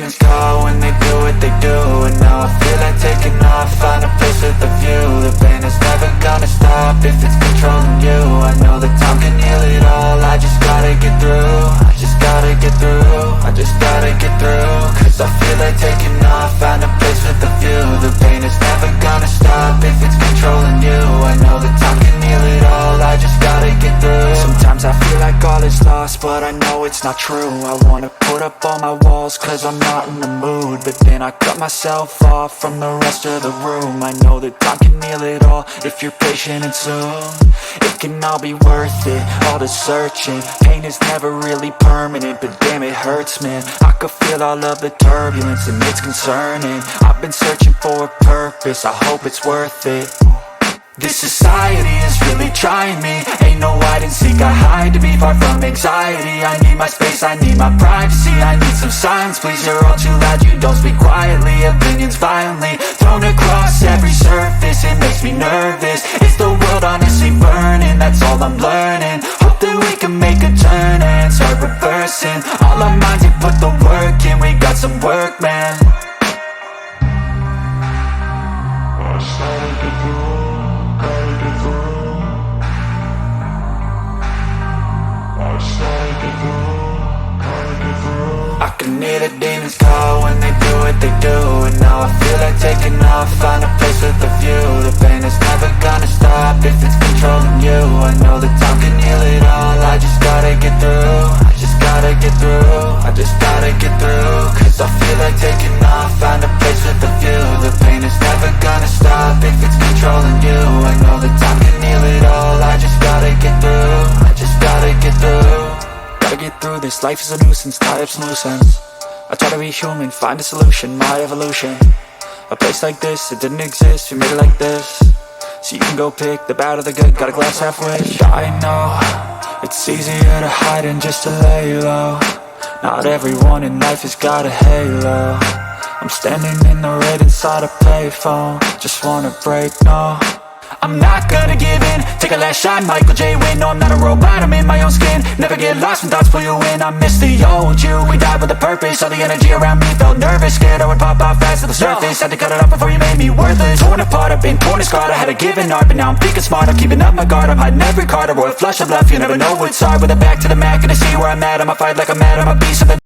demons call when they do what they do. And now I feel like taking off, find a place with a view. The pain is never gonna stop if it's controlling you. I know that time can heal it all, I just gotta get through. I just gotta get through, I just gotta get through. Cause I feel like taking off, find a place with a view. The pain is never gonna stop if it's controlling you. I know that time can heal it all, I just gotta get through. Sometimes I feel like all is lost, but I know it's not true. I wanna put up all my walls cause I'm not in the mood, but then I cut myself off from the rest of the room. I know that time can heal it all if you're patient and soon it can all be worth it, all the searching. Pain is never really permanent, but damn it hurts, man. I could feel all of the turbulence and it's concerning. I've been searching for a purpose, I hope it's worth it. This society is really trying me. Ain't no hide and seek, I hide to be far from anxiety. I need my space, I need my privacy. I need some silence, please, you're all too loud. You don't speak quietly, opinions violently thrown across every surface. It makes me nervous, is the world honestly burning? That's all I'm learning. Hope that we can make a turn and start reversing. All our minds and put the work in, we got some work, man. I started to do, gotta get through. I started to do, gotta get through. I can hear the demons call when they do what they do. And now I feel like taking off, find a place with a view. The pain is never gonna stop if it's controlling you. I know that time can heal it all, I just gotta get through. I just gotta get through, I just gotta get through. Cause I feel like taking off, find a place with a view. The pain is never gonna stop if it's controlling you. I know that time can heal it all, I just gotta get through. I just gotta get through. Gotta get through this, life is a nuisance, tied up some loose ends. I try to be human, find a solution, my evolution. A place like this, it didn't exist, we made it like this. So you can go pick the bad or the good, got a glass half wish. I know, it's easier to hide than just to lay low. Not everyone in life has got a halo. I'm standing in the red inside a payphone, just wanna break, no. I'm not gonna give in, take a last shot, Michael J. Win. No, I'm not a robot, I'm in my own skin. Never get lost when thoughts pull you in. I miss the old you, we died with a purpose. All the energy around me felt nervous, scared I would pop out fast to the surface. Had to cut it off before you made me worthless. Torn apart, I've been torn and scarred. I had a given art, but now I'm thinking smart. I'm keeping up my guard, I'm hiding every card. A royal flush of love, you never know what's hard. With a back to the mat, gonna see where I'm at. I'ma fight like I'm mad, I'm a beast of the